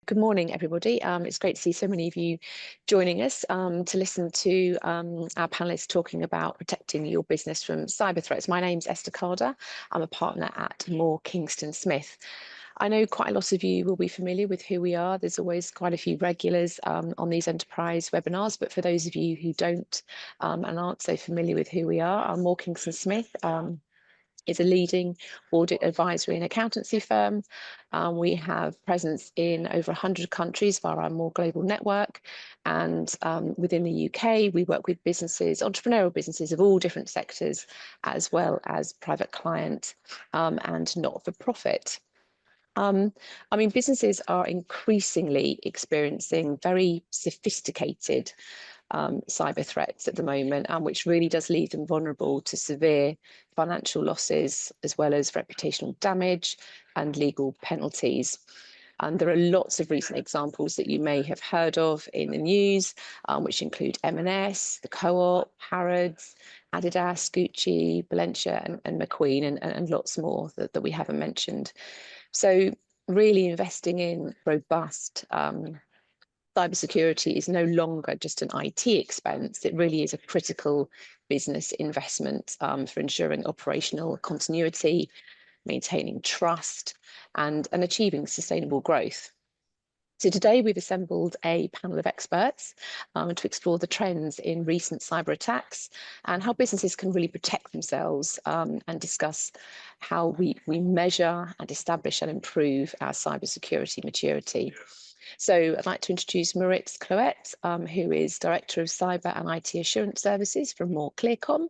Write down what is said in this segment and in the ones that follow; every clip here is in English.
Good morning, everybody. It's great to see so many of you joining us to listen to our panelists talking about protecting your business from cyber threats. My name's Esther Carter. I'm a partner at Moore Kingston Smith. I know quite a lot of you will be familiar with who we are. There's always quite a few regulars on these enterprise webinars, but for those of you who don't and aren't so familiar with who we are, Moore Kingston Smith is a leading audit advisory and accountancy firm. We have presence in over 100 countries via our more global network. And within the UK, we work with businesses, entrepreneurial businesses of all different sectors, as well as private client and not-for-profit. Businesses are increasingly experiencing very sophisticated cyber threats at the moment, which really does leave them vulnerable to severe financial losses, as well as reputational damage and legal penalties. And there are lots of recent examples that you may have heard of in the news, which include M&S, the Co-op, Harrods, Adidas, Gucci, Balenciaga, and McQueen, and lots more that we haven't mentioned. So really investing in robust cybersecurity is no longer just an IT expense. It really is a critical business investment for ensuring operational continuity, maintaining trust, and achieving sustainable growth. So today we've assembled a panel of experts to explore the trends in recent cyber attacks and how businesses can really protect themselves and discuss how we measure and establish and improve our cybersecurity maturity. So I'd like to introduce Maritz Cloet, who is Director of Cyber and IT Assurance Services from Moore Clearcom,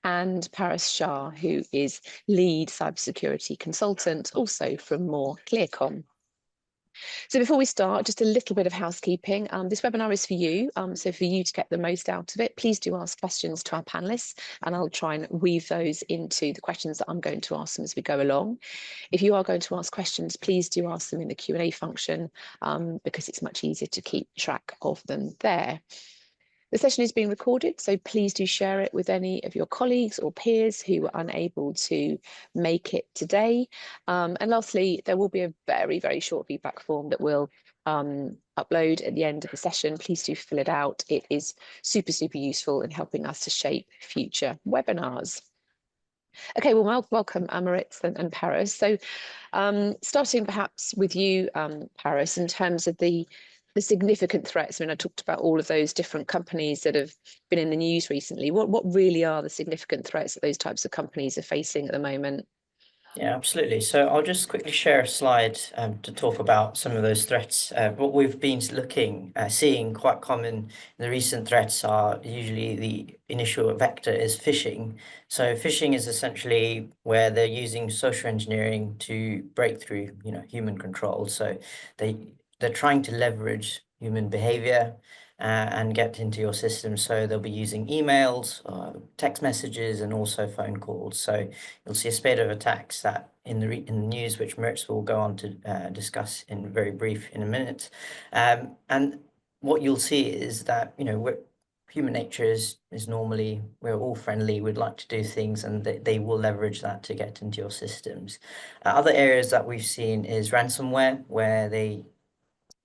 and Paris Shah, who is Lead Cybersecurity Consultant, also from Moore Clearcom. So before we start, just a little bit of housekeeping. This webinar is for you, so for you to get the most out of it, please do ask questions to our panelists, and I'll try and weave those into the questions that I'm going to ask them as we go along. If you are going to ask questions, please do ask them in the Q&A function because it's much easier to keep track of them there. The session is being recorded, so please do share it with any of your colleagues or peers who were unable to make it today. And lastly, there will be a very, very short feedback form that we'll upload at the end of the session. Please do fill it out. It is super, super useful in helping us to shape future webinars. Okay, well, welcome, Maritz and Paris. So starting perhaps with you, Paris, in terms of the significant threats. I mean, I talked about all of those different companies that have been in the news recently. What really are the significant threats that those types of companies are facing at the moment? Yeah, absolutely. So I'll just quickly share a slide to talk about some of those threats. What we've been seeing quite common in the recent threats are usually the initial vector is phishing. So phishing is essentially where they're using social engineering to break through, human control. So they're trying to leverage human behavior and get into your system. So they'll be using emails, text messages, and also phone calls. So you'll see a spate of attacks that in the news, which Maritz will go on to discuss in very brief in a minute. And what you'll see is that, human nature is normally, we're all friendly, we'd like to do things, and they will leverage that to get into your systems. Other areas that we've seen is ransomware, where they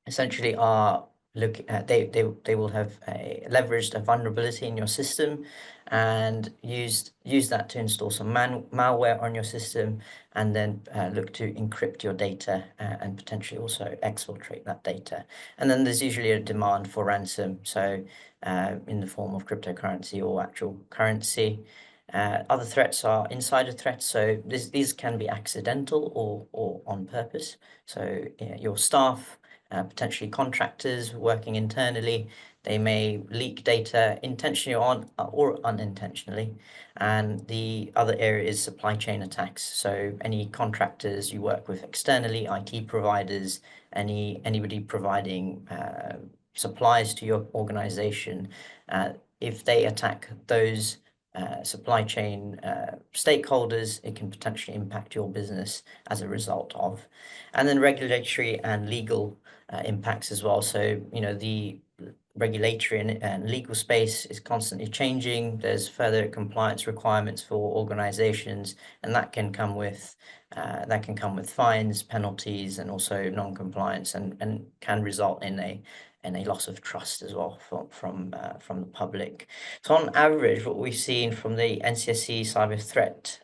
essentially are they will have leveraged a vulnerability in your system and use that to install some malware on your system, and then look to encrypt your data and potentially also exfiltrate that data. And then there's usually a demand for ransom, so in the form of cryptocurrency or actual currency. Other threats are insider threats, so these can be accidental or on purpose. So your staff, potentially contractors working internally, they may leak data intentionally or unintentionally. And the other area is supply chain attacks. So any contractors you work with externally, IT providers, anybody providing supplies to your organization, if they attack those supply chain stakeholders, it can potentially impact your business as a result of. And then regulatory and legal impacts as well. So, regulatory and legal space is constantly changing. There's further compliance requirements for organizations, and that can come with fines, penalties, and also non-compliance, and can result in a loss of trust as well from the public. So on average, what we've seen from the NCSC cyber threat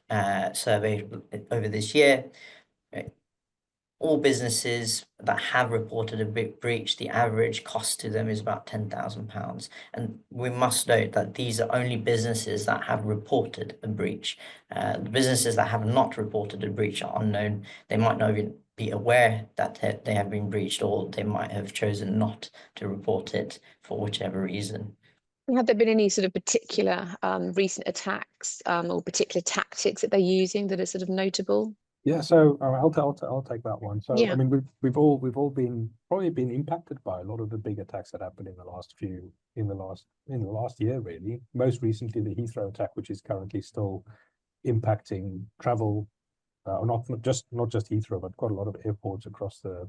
survey over this year, all businesses that have reported a big breach, the average cost to them is about £10,000. And we must note that these are only businesses that have reported a breach. The businesses that have not reported a breach are unknown. They might not even be aware that they have been breached, or they might have chosen not to report it for whichever reason. Have there been any sort of particular recent attacks or particular tactics that they're using that are sort of notable? Yeah, so I'll take that one. So Yeah. I mean, we've all probably been impacted by a lot of the big attacks that happened in the last year, really. Most recently, the Heathrow attack, which is currently still impacting travel, not just Heathrow, but quite a lot of airports across the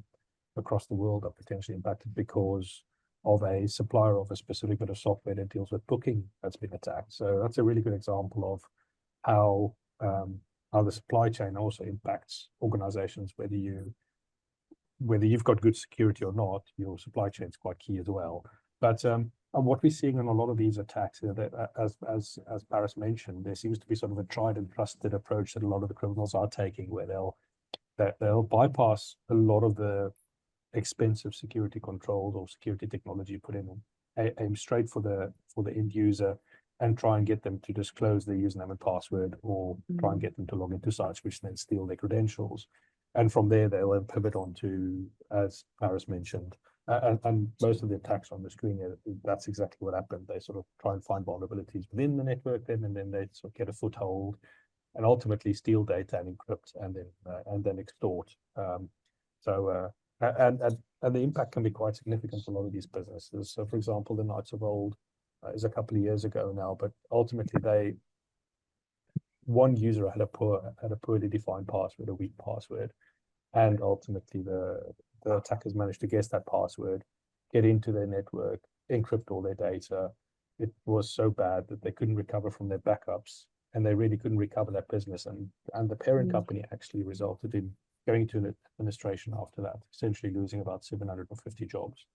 world are potentially impacted because of a supplier of a specific bit of software that deals with booking that's been attacked. So that's a really good example of how the supply chain also impacts organizations, whether you've got good security or not. Your supply chain is quite key as well. But what we're seeing in a lot of these attacks, as Paris mentioned, there seems to be sort of a tried and trusted approach that a lot of the criminals are taking, where they'll bypass a lot of the expensive security controls or security technology put in, aim straight for the end user, and try and get them to disclose their username and password, or try and get them to log into sites, which then steal their credentials. And from there, they'll then pivot on to, as Paris mentioned, and most of the attacks on the screen, that's exactly what happened. They sort of try and find vulnerabilities within the network, and then they sort of get a foothold, and ultimately steal data and encrypt, and then extort. And the impact can be quite significant for a lot of these businesses. So, for example, the Knights of Old is a couple of years ago now, but ultimately one user had a poorly defined password, a weak password, and ultimately the attackers managed to guess that password, get into their network, encrypt all their data. It was so bad that they couldn't recover from their backups, and they really couldn't recover that business, and the parent company actually resulted in going to an administration after that, essentially losing about 750 jobs.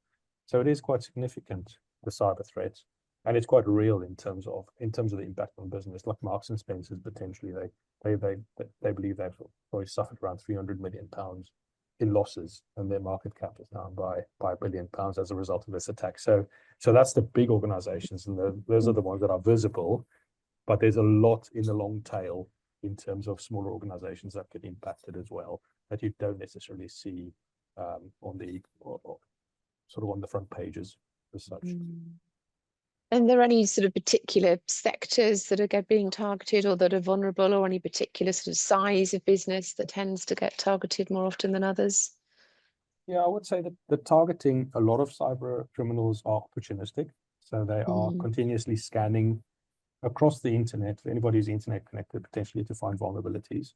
So it is quite significant, the cyber threats. And it's quite real in terms of the impact on business. Like Marks and Spencer's, potentially they believe they've probably suffered around £300 million in losses, and their market cap is down by £1 billion as a result of this attack. So that's the big organizations, and those are the ones that are visible. But there's a lot in the long tail in terms of smaller organizations that get impacted as well, that you don't necessarily see on the front pages as such. And are there any sort of particular sectors that are being targeted, or that are vulnerable, or any particular sort of size of business that tends to get targeted more often than others? Yeah, I would say that the targeting, a lot of cyber criminals are opportunistic. So they are continuously scanning across the internet, for anybody who's internet connected, potentially to find vulnerabilities.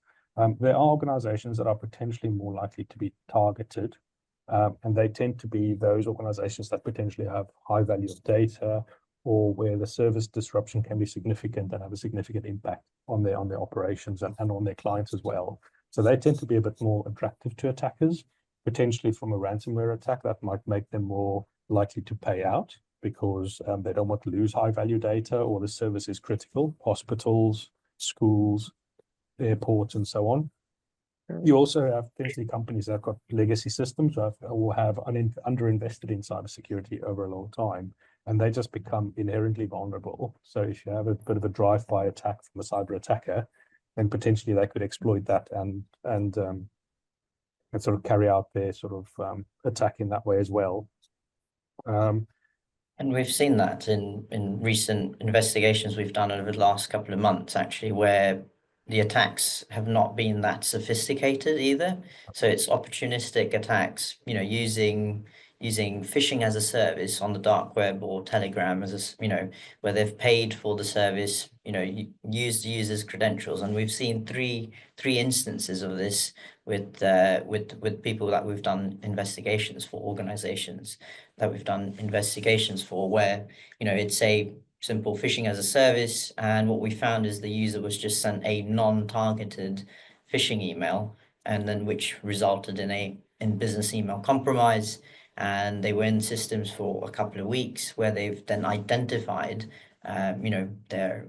There are organizations that are potentially more likely to be targeted, and they tend to be those organizations that potentially have high value of data, or where the service disruption can be significant and have a significant impact on their operations and on their clients as well. So they tend to be a bit more attractive to attackers. Potentially from a ransomware attack, that might make them more likely to pay out, because they don't want to lose high value data, or the service is critical. Hospitals, schools, airports, and so on. You also have potentially companies that have got legacy systems, or have underinvested in cybersecurity over a long time, and they just become inherently vulnerable. So if you have a bit of a drive-by attack from a cyber attacker, then potentially they could exploit that and sort of carry out their sort of attack in that way as well. And we've seen that in recent investigations we've done over the last couple of months, actually, where the attacks have not been that sophisticated either. So it's opportunistic attacks, using using phishing as a service on the dark web or Telegram as where they've paid for the service, used the user's credentials. And we've seen three instances of this with people that we've done investigations for, organizations that we've done investigations for, where it's a simple phishing as a service, and what we found is the user was just sent a non-targeted phishing email, and then which resulted in business email compromise. And they were in systems for a couple of weeks, where they've then identified their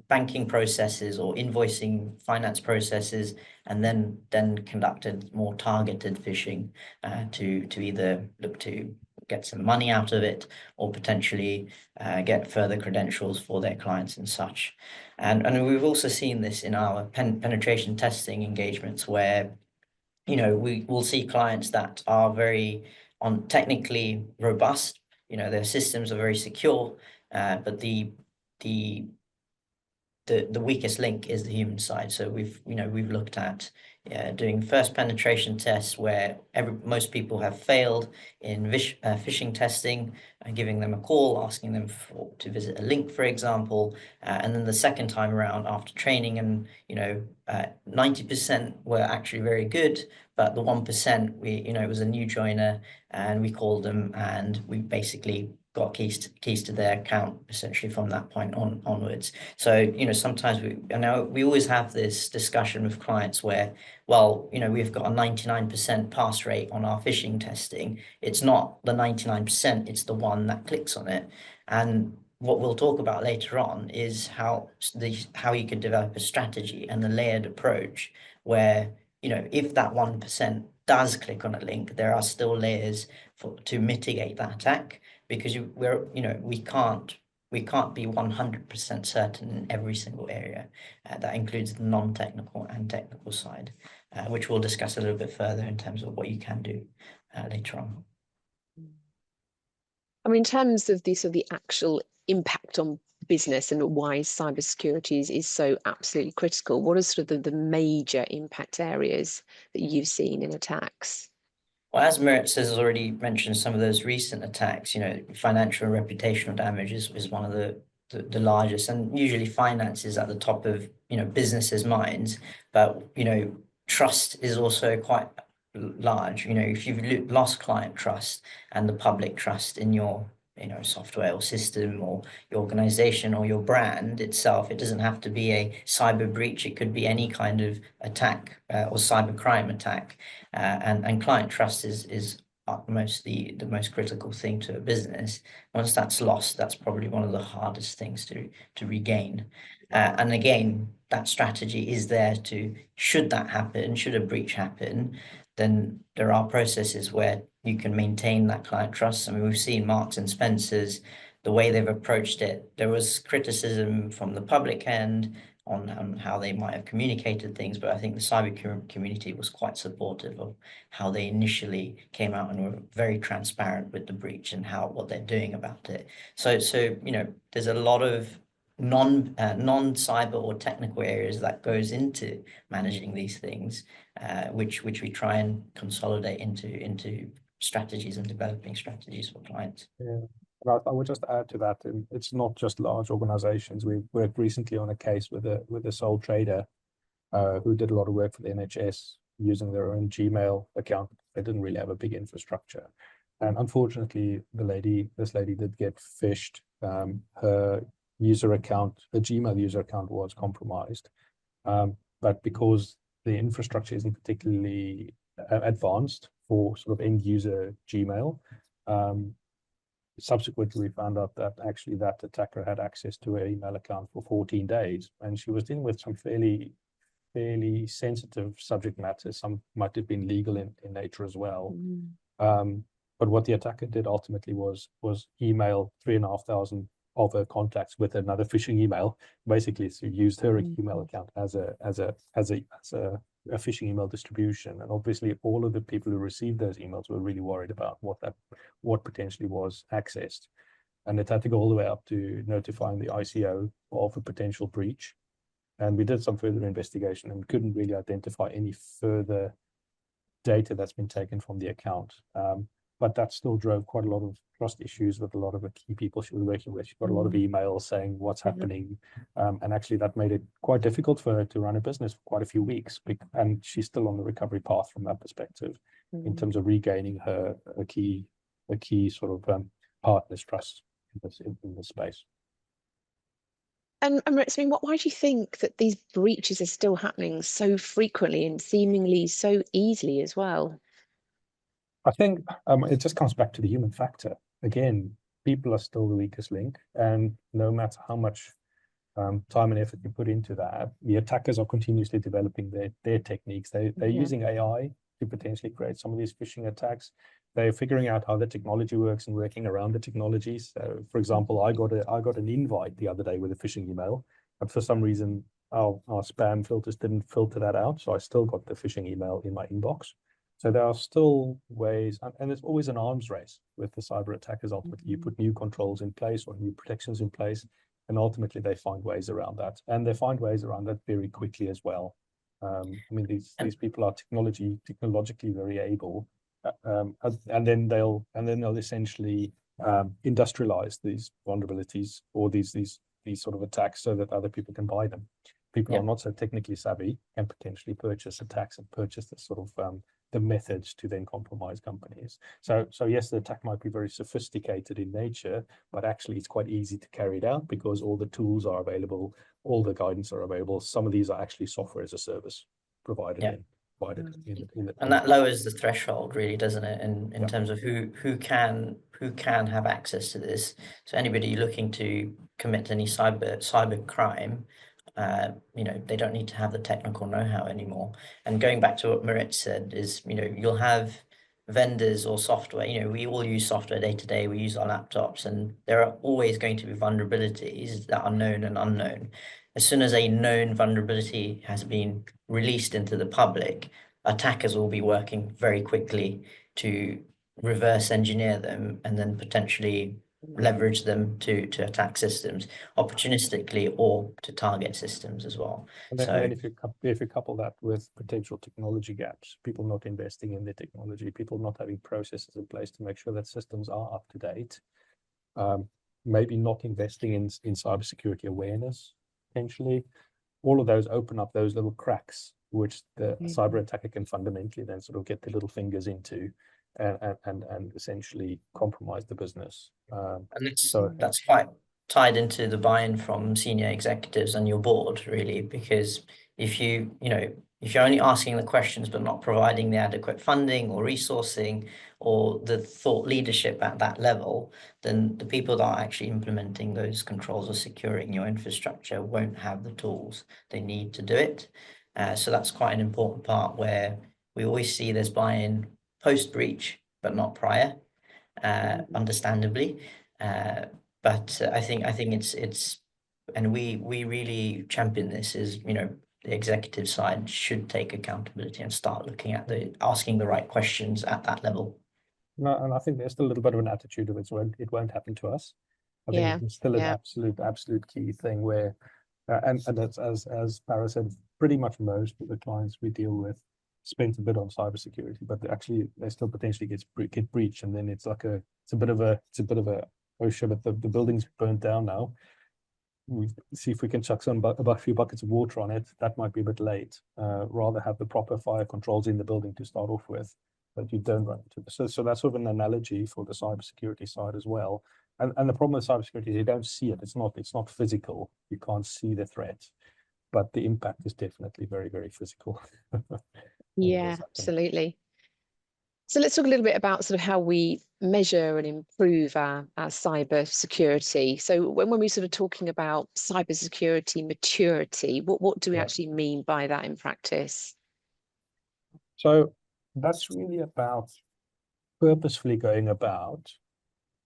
banking processes or invoicing finance processes, and then conducted more targeted phishing to either look to get some money out of it, or potentially get further credentials for their clients and such. And we've also seen this in our penetration testing engagements, where we will see clients that are very technically robust, their systems are very secure, but the weakest link is the human side. So we've looked at doing first penetration tests where most people have failed in phishing testing, and giving them a call, asking them to visit a link, for example, and then the second time around after training, and 90% were actually very good, but the 1% it was a new joiner, and we called them and we basically got keys to their account essentially from that point onwards. So sometimes we always have this discussion with clients where, well, we've got a 99% pass rate on our phishing testing. It's not the 99%, it's the one that clicks on it. And what we'll talk about later on is how you could develop a strategy and a layered approach where if that 1% does click on a link, there are still layers to mitigate that attack, because we can't be 100% certain in every single area. That includes the non-technical and technical side, which we'll discuss a little bit further in terms of what you can do later on. I mean, in terms of the actual impact on business and why cybersecurity is so absolutely critical, what are sort of the major impact areas that you've seen in attacks? Well, as Merit has already mentioned, some of those recent attacks, financial and reputational damage is one of the largest, and usually finance is at the top of businesses' minds. But trust is also quite large. If you've lost client trust and the public trust in your software or system or your organization or your brand itself, it doesn't have to be a cyber breach. It could be any kind of attack or cyber crime attack, and client trust is the most critical thing to a business. Once that's lost, that's probably one of the hardest things to regain. And again, that strategy is there should that happen, should a breach happen, then there are processes where you can maintain that client trust. I mean, we've seen Marks and Spencer's, the way they've approached it. There was criticism from the public end on how they might have communicated things, but I think the cyber community was quite supportive of how they initially came out and were very transparent with the breach and what they're doing about it. So there's a lot of non-cyber or technical areas that goes into managing these things, which we try and consolidate into strategies and developing strategies for clients. Yeah. I would just add to that, and it's not just large organizations. We worked recently on a case with a sole trader who did a lot of work for the NHS using their own Gmail account. They didn't really have a big infrastructure, and unfortunately, this lady did get phished. Her user account, the Gmail user account, was compromised, but because the infrastructure isn't particularly advanced for sort of end user Gmail, subsequently we found out that actually that attacker had access to her email account for 14 days, and she was dealing with some fairly sensitive subject matter. Some might have been legal in nature as well. But what the attacker did ultimately was email 3,500 of her contacts with another phishing email. Basically, so used her email account as a phishing email distribution. And obviously, all of the people who received those emails were really worried about what potentially was accessed, and it had to go all the way up to notifying the ICO of a potential breach. And we did some further investigation and couldn't really identify any further data that's been taken from the account. but that still drove quite a lot of trust issues with a lot of the key people she was working with. She got a lot of emails saying what's happening, and actually that made it quite difficult for her to run a business for quite a few weeks. And she's still on the recovery path from that perspective, in terms of regaining a key sort of partner's trust in this space. And I mean, why do you think that these breaches are still happening so frequently and seemingly so easily as well? I think it just comes back to the human factor. Again, people are still the weakest link, and no matter how much time and effort you put into that, the attackers are continuously developing their techniques. They're using AI to potentially create some of these phishing attacks. They're figuring out how the technology works and working around the technology. So, for example, I got an invite the other day with a phishing email, but for some reason our spam filters didn't filter that out, so I still got the phishing email in my inbox. So there are still ways, and it's always an arms race with the cyber attackers. Ultimately, you put new controls in place or new protections in place, and ultimately they find ways around that, and they find ways around that very quickly as well. I mean, these people are technologically very able, and then they'll essentially industrialize these vulnerabilities or these sort of attacks so that other people can buy them. People are not so technically savvy and potentially purchase attacks and purchase this sort of the methods to then compromise companies. So yes, the attack might be very sophisticated in nature, but actually it's quite easy to carry it out because all the tools are available, all the guidance are available. Some of these are actually software as a service provided in. And that lowers the threshold, really, doesn't it? In terms of who can have access to this. So anybody looking to commit any cyber crime, they don't need to have the technical know-how anymore. And going back to what Marit said is, you'll have vendors or software, we all use software day to day, we use our laptops, and there are always going to be vulnerabilities that are known and unknown. As soon as a known vulnerability has been released into the public, attackers will be working very quickly to reverse engineer them and then potentially leverage them to attack systems opportunistically or to target systems as well. And then if you couple that with potential technology gaps, people not investing in the technology, people not having processes in place to make sure that systems are up to date, maybe not investing in cybersecurity awareness, potentially, all of those open up those little cracks which the cyber attacker can fundamentally then sort of get their little fingers into and essentially compromise the business. And that's quite tied into the buy-in from senior executives and your board, really, because if you're only asking the questions but not providing the adequate funding or resourcing or the thought leadership at that level, then the people that are actually implementing those controls or securing your infrastructure won't have the tools they need to do it. So that's quite an important part where we always see there's buy-in post-breach, but not prior, understandably. But I think it's and we really champion this is, the executive side should take accountability and start looking at asking the right questions at that level. No, and I think there's still a little bit of an attitude of it won't happen to us. I think it's still an absolute key thing where, and that's as Para said, pretty much most of the clients we deal with spent a bit on cybersecurity, but actually they still potentially get breached, and then it's a bit of a oh shit, but the building's burnt down now. We see if we can chuck about a few buckets of water on it. That might be a bit late. Rather have the proper fire controls in the building to start off with, that you don't run into. So that's sort of an analogy for the cybersecurity side as well. And the problem with cybersecurity is you don't see it. It's not physical. You can't see the threat, but the impact is definitely very, very physical. Yeah, absolutely. So let's talk a little bit about sort of how we measure and improve our cyber security. So when we're sort of talking about cybersecurity maturity, what do we actually mean by that in practice? So that's really about purposefully going about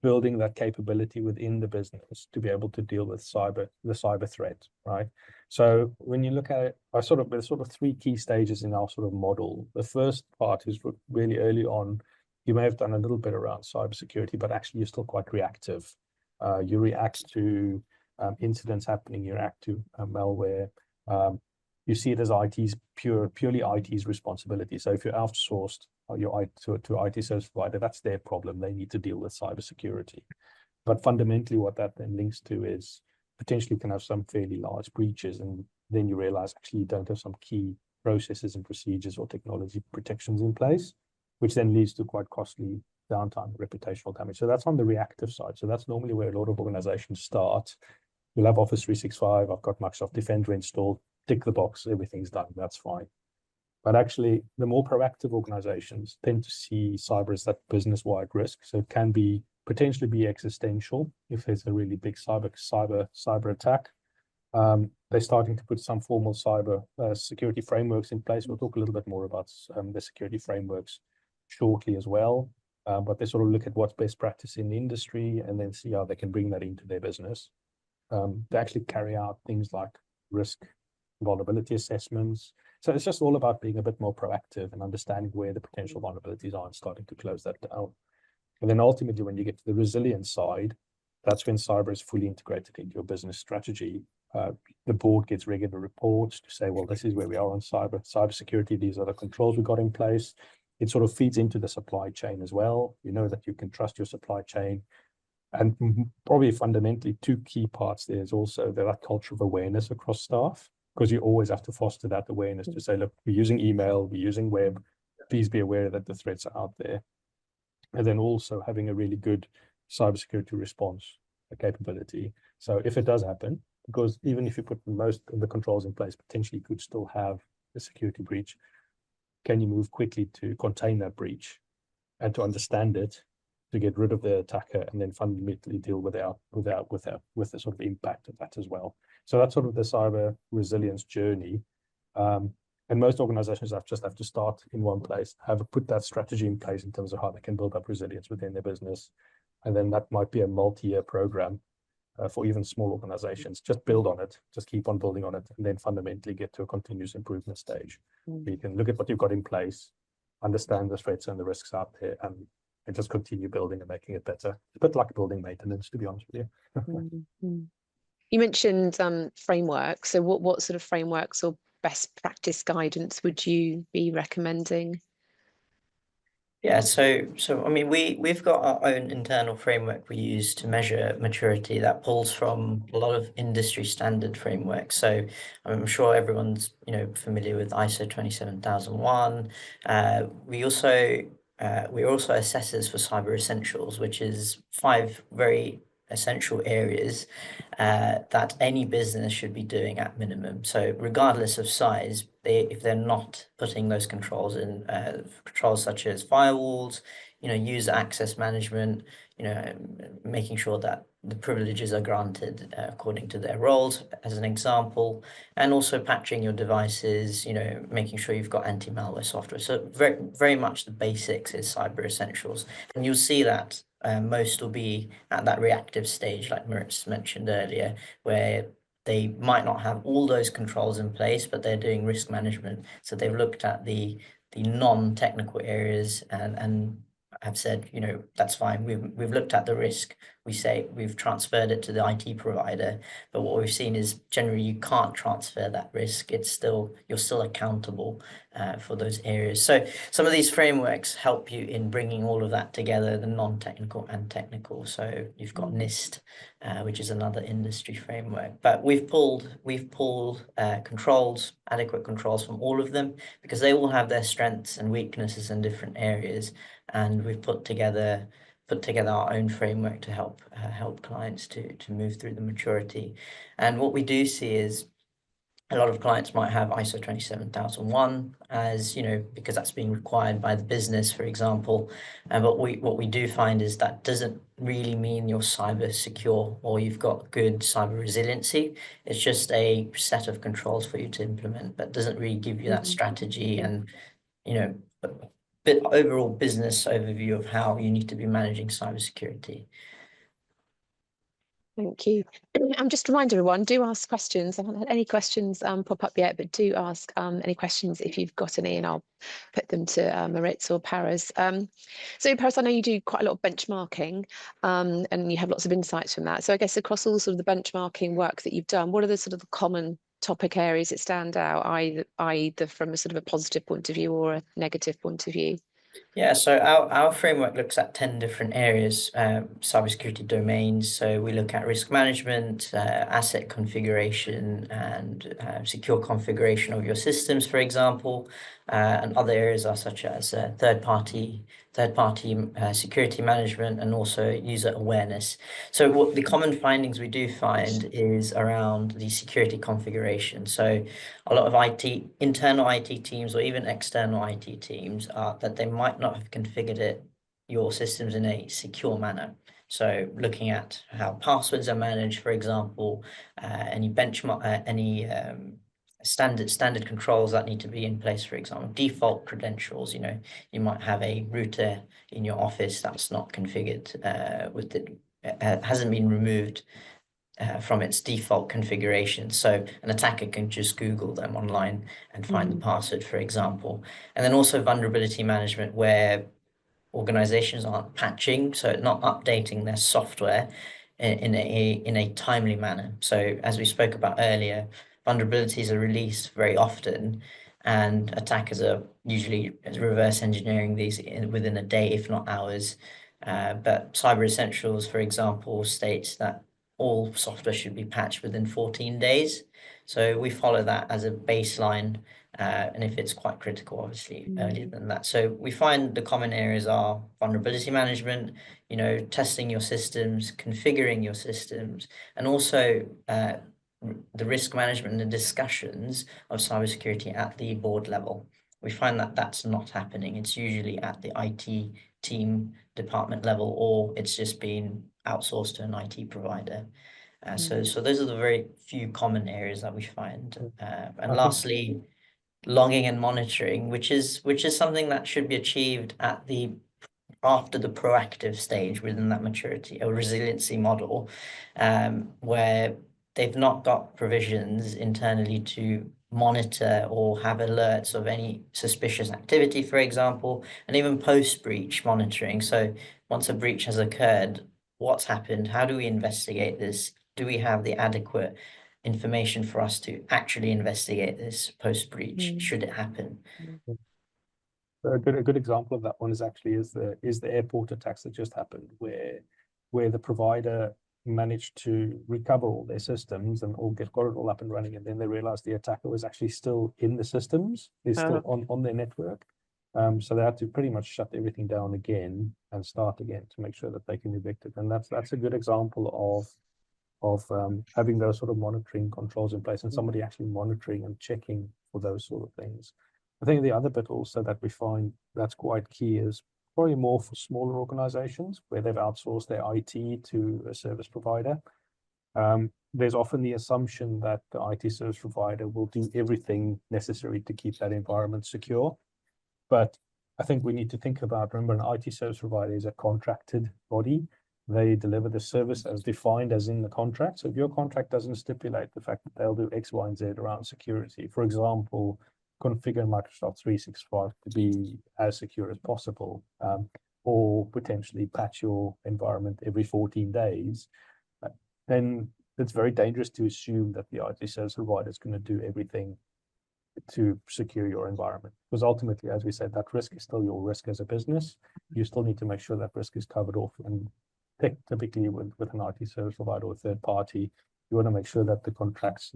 building that capability within the business to be able to deal with the cyber threat, right? So when you look at it, there's sort of three key stages in our sort of model. The first part is really early on. You may have done a little bit around cybersecurity, but actually you're still quite reactive. You react to incidents happening, you react to malware. You see it as purely IT's responsibility. So if you're outsourced, to IT service provider, that's their problem. They need to deal with cybersecurity. But fundamentally, what that then links to is potentially you can have some fairly large breaches, and then you realize actually you don't have some key processes and procedures or technology protections in place, which then leads to quite costly downtime, reputational damage. So that's on the reactive side. So that's normally where a lot of organizations start. You'll have Office 365, I've got Microsoft Defender installed, tick the box, everything's done, that's fine. But actually, the more proactive organizations tend to see cyber as that business-wide risk. So it can be potentially be existential if there's a really big cyber attack. They're starting to put some formal cyber security frameworks in place. We'll talk a little bit more about the security frameworks shortly as well. But they sort of look at what's best practice in the industry and then see how they can bring that into their business. They actually carry out things like risk vulnerability assessments. So it's just all about being a bit more proactive and understanding where the potential vulnerabilities are and starting to close that down. And then ultimately, when you get to the resilience side, that's when cyber is fully integrated into your business strategy. The board gets regular reports to say, well, this is where we are on cybersecurity. These are the controls we got in place. It sort of feeds into the supply chain as well. You know that you can trust your supply chain. And probably fundamentally, two key parts there is also that culture of awareness across staff, because you always have to foster that awareness to say, look, we're using email, we're using web, please be aware that the threats are out there. And then also having a really good cybersecurity response capability. So if it does happen, because even if you put most of the controls in place, potentially you could still have a security breach. Can you move quickly to contain that breach and to understand it, to get rid of the attacker, and then fundamentally deal with the sort of impact of that as well? So that's sort of the cyber resilience journey. And most organizations just have to start in one place, put that strategy in place in terms of how they can build up resilience within their business. And then that might be a multi-year program for even small organizations. Just build on it, just keep on building on it, and then fundamentally get to a continuous improvement stage. Where you can look at what you've got in place, understand the threats and the risks out there, and just continue building and making it better. It's a bit like building maintenance, to be honest with you. You mentioned frameworks. So what sort of frameworks or best practice guidance would you be recommending? Yeah, so I mean, we've got our own internal framework we use to measure maturity that pulls from a lot of industry standard frameworks. So I'm sure everyone's familiar with ISO 27001. We're also assessors for Cyber Essentials, which is 5 very essential areas that any business should be doing at minimum. So regardless of size, if they're not putting those controls in, controls such as firewalls, user access management, making sure that the privileges are granted according to their roles, as an example, and also patching your devices, making sure you've got anti-malware software. So very, very much the basics is Cyber Essentials. And you'll see that most will be at that reactive stage, like Moritz mentioned earlier, where they might not have all those controls in place, but they're doing risk management. So they've looked at the non-technical areas and have said, that's fine. We've looked at the risk. We say we've transferred it to the IT provider, but what we've seen is generally you can't transfer that risk. You're still accountable for those areas. So some of these frameworks help you in bringing all of that together, the non-technical and technical. So you've got NIST, which is another industry framework, but we've pulled adequate controls from all of them, because they all have their strengths and weaknesses in different areas. And we've put together our own framework to help clients to move through the maturity. And what we do see is a lot of clients might have ISO 27001 as, because that's being required by the business, for example. But what we do find is that doesn't really mean you're cyber secure or you've got good cyber resiliency. It's just a set of controls for you to implement, but doesn't really give you that strategy and, bit overall business overview of how you need to be managing cybersecurity. Thank you. Just remind everyone, do ask questions. I haven't had any questions pop up yet, but do ask any questions if you've got any, and I'll put them to Moritz or Paras. So Paras, I know you do quite a lot of benchmarking and you have lots of insights from that. So I guess across all sort of the benchmarking work that you've done, what are the sort of the common topic areas that stand out, either from a sort of a positive point of view or a negative point of view? Yeah, so our framework looks at 10 different areas, cybersecurity domains. So we look at risk management, asset configuration, and secure configuration of your systems, for example. And other areas are such as third-party security management and also user awareness. So what the common findings we do find is around the security configuration. So a lot of internal IT teams or even external IT teams that they might not have configured your systems in a secure manner. So looking at how passwords are managed, for example, any benchmark, any standard controls that need to be in place, for example, default credentials. You might have a router in your office that's not configured hasn't been removed from its default configuration. So an attacker can just Google them online and find the password, for example. And then also vulnerability management, where organizations aren't patching, so not updating their software in a timely manner. So as we spoke about earlier, vulnerabilities are released very often, and attackers are usually reverse engineering these within a day, if not hours. But Cyber Essentials, for example, states that all software should be patched within 14 days. So we follow that as a baseline, and if it's quite critical, obviously earlier than that. So we find the common areas are vulnerability management, testing your systems, configuring your systems, and also the risk management and the discussions of cybersecurity at the board level. We find that that's not happening. It's usually at the IT team department level, or it's just been outsourced to an IT provider. So those are the very few common areas that we find. And lastly, logging and monitoring, which is something that should be achieved after the proactive stage within that maturity or resiliency model, where they've not got provisions internally to monitor or have alerts of any suspicious activity, for example, and even post-breach monitoring. So once a breach has occurred, what's happened? How do we investigate this? Do we have the adequate information for us to actually investigate this post-breach, should it happen? A good example of that one is the airport attacks that just happened, where the provider managed to recover all their systems and got it all up and running, and then they realized the attacker was actually still in the systems, is still on their network. So they had to pretty much shut everything down again and start again to make sure that they can evict it. And that's a good example of having those sort of monitoring controls in place and somebody actually monitoring and checking for those sort of things. I think the other bit also that we find that's quite key is probably more for smaller organizations where they've outsourced their IT to a service provider. There's often the assumption that the IT service provider will do everything necessary to keep that environment secure. But I think we need to think about, remember, an IT service provider is a contracted body. They deliver the service as defined as in the contract. So if your contract doesn't stipulate the fact that they'll do X, Y, and Z around security, for example, configure Microsoft 365 to be as secure as possible, or potentially patch your environment every 14 days, then it's very dangerous to assume that the IT service provider is going to do everything to secure your environment. Because ultimately, as we said, that risk is still your risk as a business. You still need to make sure that risk is covered off. And typically with an IT service provider or third party, you want to make sure that the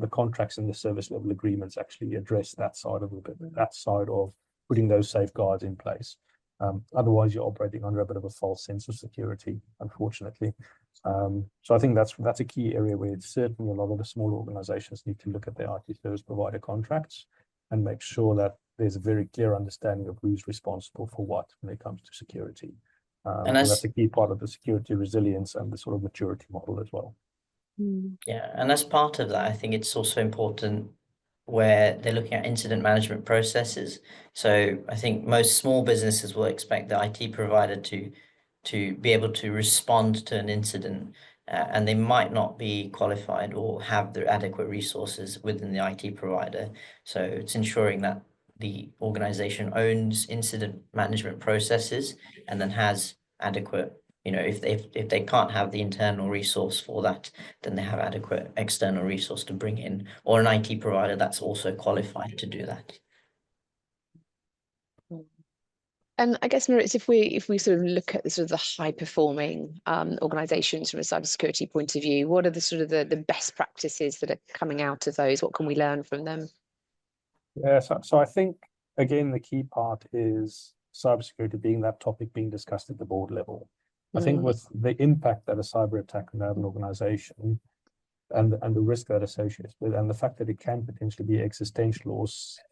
contracts and the service level agreements actually address that side of putting those safeguards in place. Otherwise, you're operating under a bit of a false sense of security, unfortunately. So I think that's a key area where it's certainly a lot of the smaller organizations need to look at their IT service provider contracts and make sure that there's a very clear understanding of who's responsible for what when it comes to security. And that's a key part of the security resilience and the sort of maturity model as well. Yeah, and as part of that, I think it's also important where they're looking at incident management processes. So I think most small businesses will expect the IT provider to be able to respond to an incident, and they might not be qualified or have the adequate resources within the IT provider. So it's ensuring that the organization owns incident management processes and then has adequate, if they can't have the internal resource for that, then they have adequate external resource to bring in, or an IT provider that's also qualified to do that. And I guess, Maritz, if we sort of look at the sort of the high performing organizations from a cybersecurity point of view, what are the sort of the best practices that are coming out of those? What can we learn from them? Yeah, so I think again the key part is cybersecurity being that topic being discussed at the board level. I think with the impact that a cyber attack can have an organization, and the risk that associates with, and the fact that it can potentially be existential, or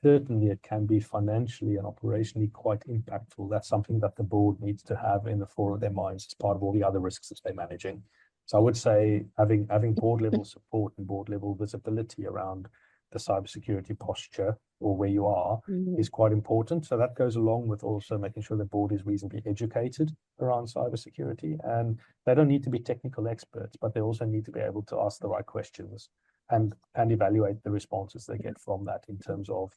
certainly it can be financially and operationally quite impactful. That's something that the board needs to have in the fore of their minds as part of all the other risks that they're managing. So I would say having board level support and board level visibility around the cybersecurity posture or where you are is quite important. So that goes along with also making sure the board is reasonably educated around cybersecurity, and they don't need to be technical experts, but they also need to be able to ask the right questions and evaluate the responses they get from that in terms of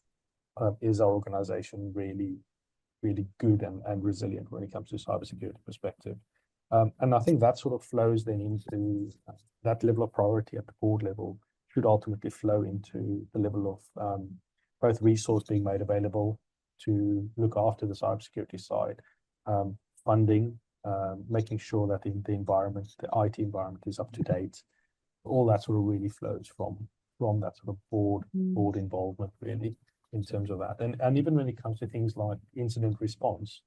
is our organization really good and resilient when it comes to cybersecurity perspective. And I think that sort of flows then into that level of priority at the board level should ultimately flow into the level of both resource being made available to look after the cybersecurity side, funding, making sure that the environment, the IT environment is up to date. All that sort of really flows from that sort of board involvement really in terms of that. And even when it comes to things like incident response,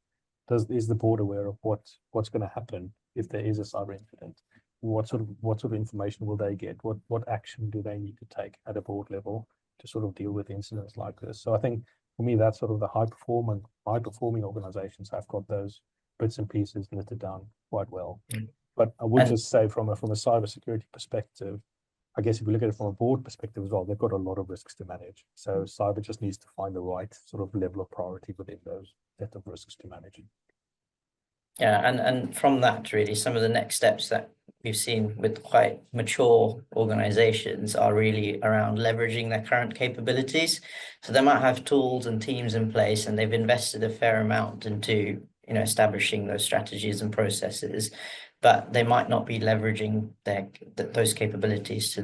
is the board aware of what's going to happen if there is a cyber incident? What sort of information will they get? What action do they need to take at a board level to sort of deal with incidents like this? So I think for me, that's sort of the high performing organizations have got those bits and pieces knitted down quite well. But I would just say from a cybersecurity perspective, I guess if we look at it from a board perspective as well, they've got a lot of risks to manage. So cyber just needs to find the right sort of level of priority within those set of risks to manage. Yeah, and from that, really, some of the next steps that we've seen with quite mature organizations are really around leveraging their current capabilities. So they might have tools and teams in place, and they've invested a fair amount into, establishing those strategies and processes, but they might not be leveraging those capabilities to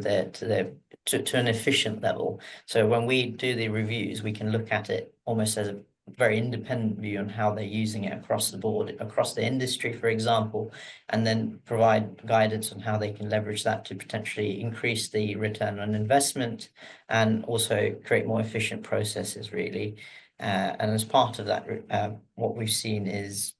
an efficient level. So when we do the reviews, we can look at it almost as a very independent view on how they're using it across the board, across the industry, for example, and then provide guidance on how they can leverage that to potentially increase the return on investment and also create more efficient processes, really. And as part of that, what we've seen is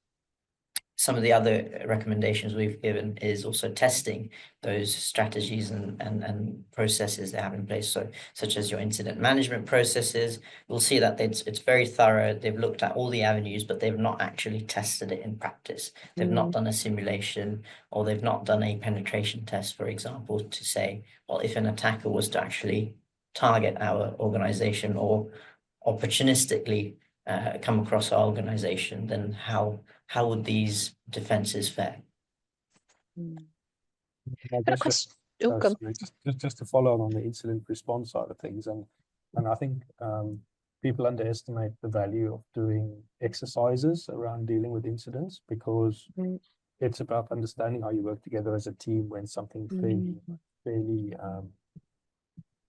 some of the other recommendations we've given is also testing those strategies and processes they have in place. So such as your incident management processes, you'll see that it's very thorough. They've looked at all the avenues, but they've not actually tested it in practice. They've not done a simulation, or they've not done a penetration test, for example, to say, well, if an attacker was to actually target our organization or opportunistically come across our organization, then how would these defenses fare? I guess just to follow on the incident response side of things, and I think people underestimate the value of doing exercises around dealing with incidents, because it's about understanding how you work together as a team when something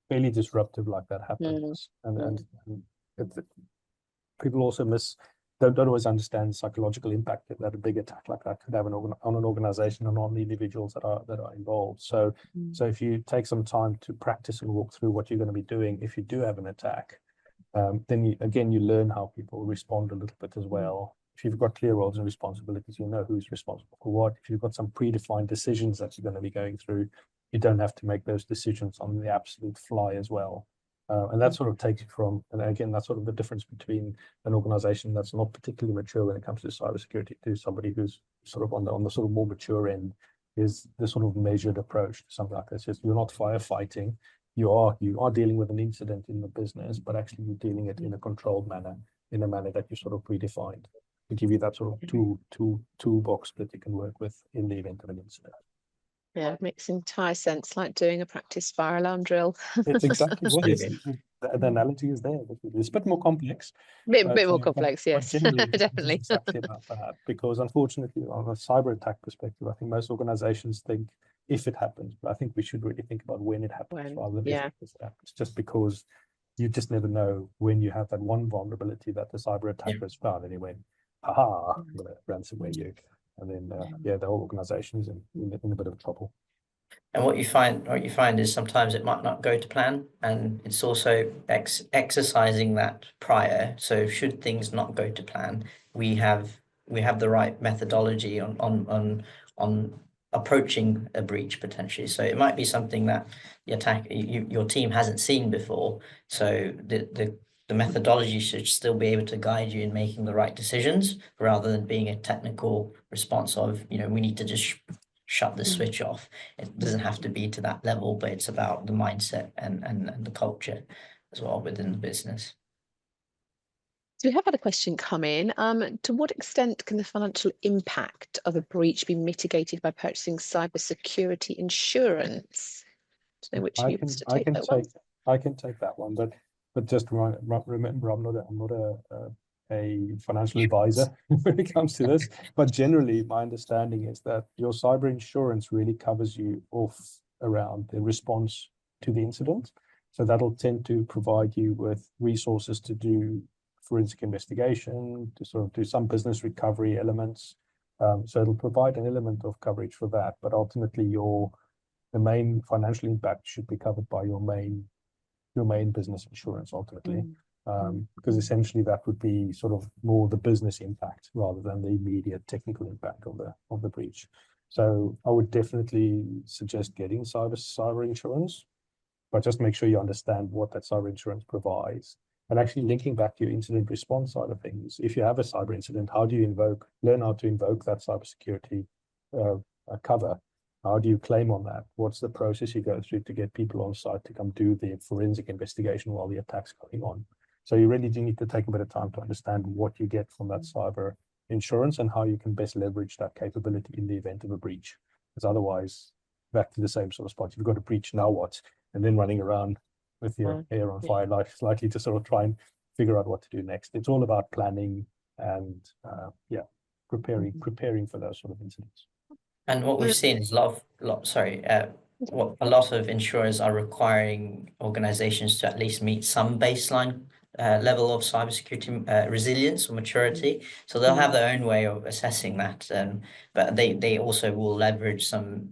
fairly disruptive like that happens. And people also don't always understand the psychological impact that a big attack like that could have on an organization and on the individuals that are involved. So if you take some time to practice and walk through what you're going to be doing if you do have an attack, then you learn how people respond a little bit as well. If you've got clear roles and responsibilities, you know who's responsible for what. If you've got some predefined decisions that you're going to be going through, you don't have to make those decisions on the absolute fly as well. And that sort of takes you from, and again, that's sort of the difference between an organization that's not particularly mature when it comes to cybersecurity to somebody who's sort of on the sort of more mature end, is the sort of measured approach to something like this. Just, you're not firefighting, you are dealing with an incident in the business, but actually you're dealing it in a controlled manner, in a manner that you sort of predefined to give you that sort of toolbox that you can work with in the event of an incident. Yeah, it makes entire sense, like doing a practice fire alarm drill. It's exactly what it is. The analogy is there. It's a bit more complex. Bit more complex, yes. Definitely. It's exactly about that, because unfortunately, on a cyber attack perspective, I think most organizations think if it happens, but I think we should really think about when it happens rather than if it happens, just because you just never know when you have that one vulnerability that the cyber attacker has found anyway. haha, I'm going to ransomware you. And then, yeah, the whole organization is in a bit of trouble. And what you find is sometimes it might not go to plan, and it's also exercising that prior. So should things not go to plan, we have the right methodology on approaching a breach potentially. So it might be something that your team hasn't seen before. So the methodology should still be able to guide you in making the right decisions rather than being a technical response of, we need to just shut the switch off. It doesn't have to be to that level, but it's about the mindset and the culture as well within the business. So we have had a question come in. To what extent can the financial impact of a breach be mitigated by purchasing cybersecurity insurance? I don't know which of you wants to take that one. I can take that one, but just remember, I'm not a financial advisor when it comes to this. But generally, my understanding is that your cyber insurance really covers you off around the response to the incident. So that'll tend to provide you with resources to do forensic investigation, to sort of do some business recovery elements. So it'll provide an element of coverage for that, but ultimately the main financial impact should be covered by your main business insurance ultimately, because essentially that would be sort of more the business impact rather than the immediate technical impact of the breach. So I would definitely suggest getting cyber insurance, but just make sure you understand what that cyber insurance provides. And actually linking back to your incident response side of things, if you have a cyber incident, how do you learn how to invoke that cybersecurity cover? How do you claim on that? What's the process you go through to get people on site to come do the forensic investigation while the attack's going on? So you really do need to take a bit of time to understand what you get from that cyber insurance and how you can best leverage that capability in the event of a breach. Because otherwise, back to the same sort of spot, you've got a breach, now what? And then running around with your hair on fire, likely to sort of try and figure out what to do next. It's all about planning and preparing for those sort of incidents. And what we've seen is what a lot of insurers are requiring organizations to at least meet some baseline level of cybersecurity resilience or maturity. So they'll have their own way of assessing that, but they also will leverage some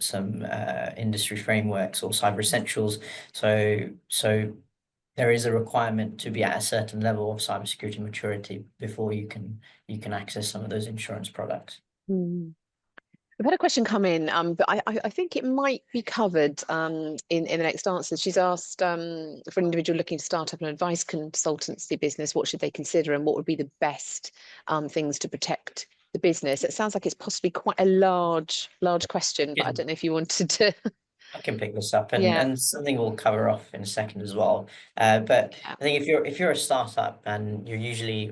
industry frameworks or cyber essentials. So there is a requirement to be at a certain level of cybersecurity maturity before you can access some of those insurance products. We've had a question come in, but I think it might be covered in the next answer. She's asked for an individual looking to start up an advice consultancy business, what should they consider and what would be the best things to protect the business? It sounds like it's possibly quite a large question, but I don't know if you wanted to. I can pick this up and something we'll cover off in a second as well. But I think if you're a startup and you're usually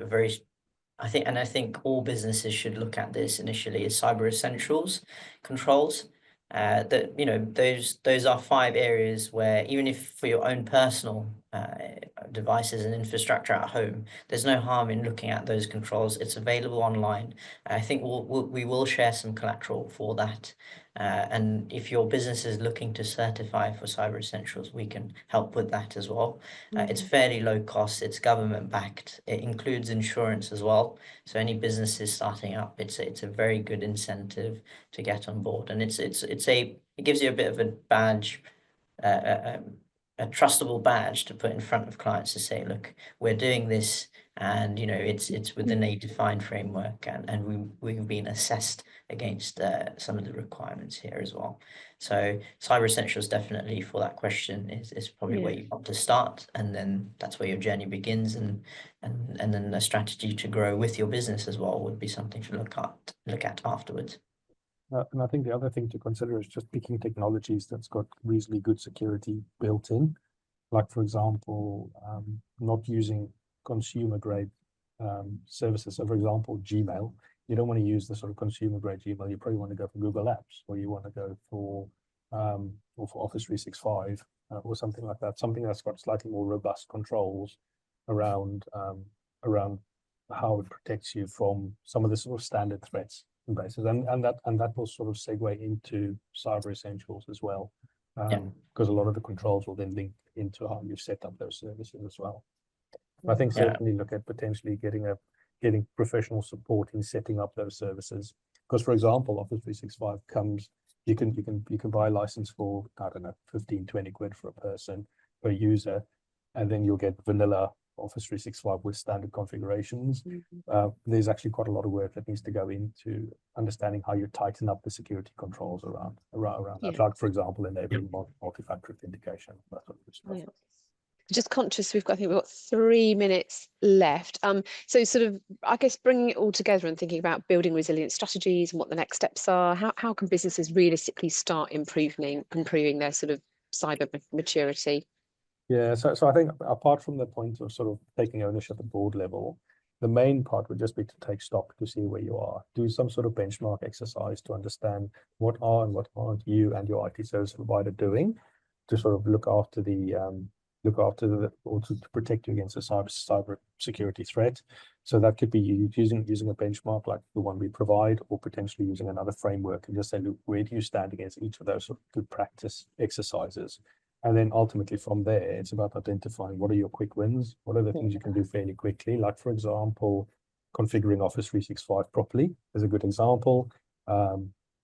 I think all businesses should look at this initially as cyber essentials controls. Those are 5 areas where even if for your own personal devices and infrastructure at home, there's no harm in looking at those controls. It's available online. I think we will share some collateral for that. And if your business is looking to certify for cyber essentials, we can help with that as well. It's fairly low cost. It's government backed. It includes insurance as well. So any businesses starting up, it's a very good incentive to get on board, and it gives you a bit of a badge, a trustable badge to put in front of clients to say, look, we're doing this, and it's within a defined framework, and we've been assessed against some of the requirements here as well. So cyber essentials definitely for that question is probably where you want to start, and then that's where your journey begins, and then a strategy to grow with your business as well would be something to look at afterwards. And I think the other thing to consider is just picking technologies that's got reasonably good security built in. Like, for example, not using consumer grade services. So, for example, Gmail, you don't want to use the sort of consumer grade Gmail. You probably want to go for Google Apps, or you want to go for Office 365 or something like that. Something that's got slightly more robust controls around how it protects you from some of the sort of standard threats and bases, and that will sort of segue into cyber essentials as well, because a lot of the controls will then link into how you've set up those services as well. I think certainly look at potentially getting getting professional support in setting up those services. Because, for example, Office 365 comes, you can buy a license for, I don't know, 15, 20 quid for a person per user, and then you'll get vanilla Office 365 with standard configurations. There's actually quite a lot of work that needs to go into understanding how you tighten up the security controls around that. Like, for example, enabling multi-factor authentication, that sort of stuff. Yeah. Just conscious, I think we've got 3 minutes left. So sort of, I guess, bringing it all together and thinking about building resilient strategies and what the next steps are. How can businesses realistically start improving their sort of cyber maturity? Yeah, so I think apart from the point of sort of taking ownership at board level, the main part would just be to take stock to see where you are, do some sort of benchmark exercise to understand what are and what aren't you and your IT service provider doing, to sort of look after or to protect you against a cyber security threat. So that could be using a benchmark like the one we provide, or potentially using another framework and just say, look, where do you stand against each of those sort of good practice exercises? And then ultimately from there, it's about identifying what are your quick wins, what are the things you can do fairly quickly. Like, for example, configuring Office 365 properly is a good example.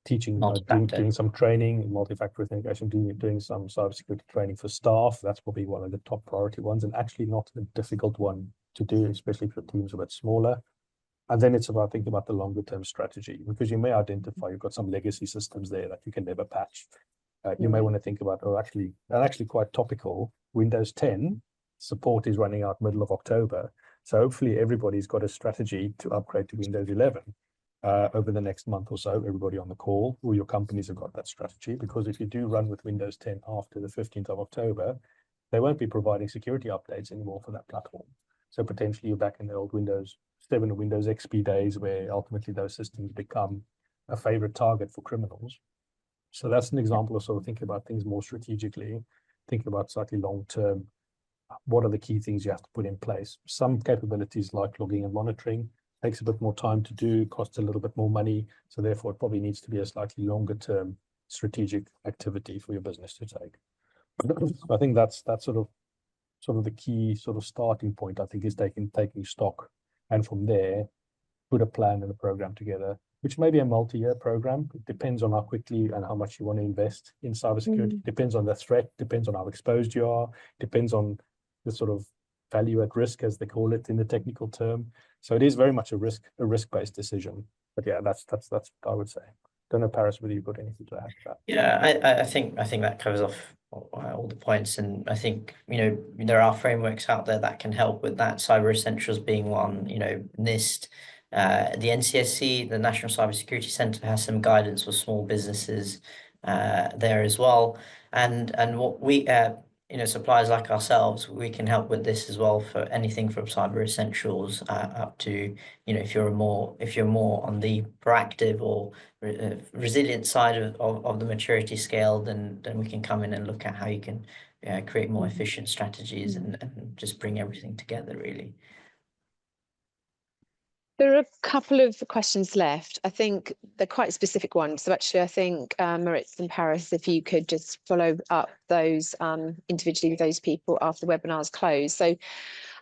Teaching, doing some training in multi-factor authentication, doing some cybersecurity training for staff. That's probably one of the top priority ones, and actually not a difficult one to do, especially if your team's a bit smaller. And then it's about thinking about the longer term strategy, because you may identify you've got some legacy systems there that you can never patch. You may want to think about, actually quite topical, Windows 10 support is running out middle of October. So hopefully everybody's got a strategy to upgrade to Windows 11 over the next month or so. Everybody on the call, all your companies have got that strategy, because if you do run with Windows 10 after the 15th of October, they won't be providing security updates anymore for that platform. So potentially you're back in the old Windows 7 or Windows XP days, where ultimately those systems become a favorite target for criminals. So that's an example of sort of thinking about things more strategically, thinking about slightly long-term, what are the key things you have to put in place? Some capabilities like logging and monitoring takes a bit more time to do, costs a little bit more money. So therefore it probably needs to be a slightly longer-term strategic activity for your business to take. I think that's sort of the key sort of starting point, I think, is taking stock. And from there, put a plan and a program together, which may be a multi-year program. It depends on how quickly and how much you want to invest in cybersecurity. Depends on the threat, depends on how exposed you are, depends on the sort of value at risk, as they call it in the technical term. So it is very much a risk-based decision. But yeah, that's what I would say. Don't know, Paris, whether you've got anything to add to that. Yeah, I think that covers off all the points, and I think, you know, there are frameworks out there that can help with that. Cyber Essentials being one, you know, NIST. The NCSC, the National Cybersecurity Centre, has some guidance for small businesses there as well. And what we, you know, suppliers like ourselves, we can help with this as well, for anything from Cyber Essentials up to, you know, if you're more on the proactive or resilient side of the maturity scale, then we can come in and look at how you can create more efficient strategies and just bring everything together, really. There are a couple of questions left. I think they're quite specific ones. So actually, I think Maritz and Paris, if you could just follow up those individually with those people after the webinar's closed. So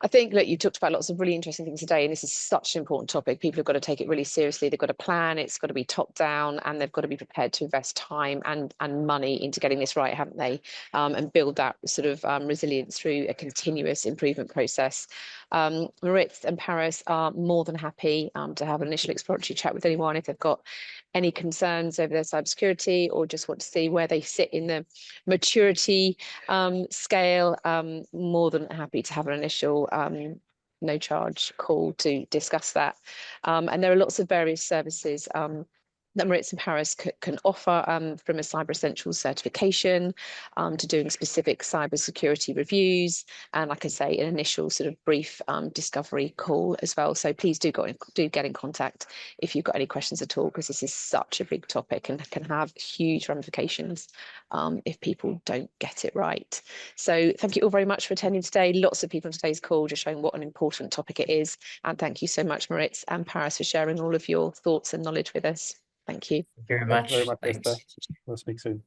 I think, look, you talked about lots of really interesting things today, and this is such an important topic. People have got to take it really seriously. They've got to plan, it's got to be top down, and they've got to be prepared to invest time and money into getting this right, haven't they? And build that sort of resilience through a continuous improvement process. Maritz and Paris are more than happy to have an initial exploratory chat with anyone if they've got any concerns over their cybersecurity, or just want to see where they sit in the maturity scale. More than happy to have an initial no charge call to discuss that. And there are lots of various services that Maritz and Paris can offer, from a Cyber Essentials certification to doing specific cybersecurity reviews, and, like I say, an initial sort of brief discovery call as well. So please do get in contact if you've got any questions at all, because this is such a big topic and can have huge ramifications if people don't get it right. So thank you all very much for attending today. Lots of people on today's call, just showing what an important topic it is. And thank you so much, Maritz and Paris, for sharing all of your thoughts and knowledge with us. Thank you. Thank you very Thanks much. very much, Thanks. Esther. We'll speak soon.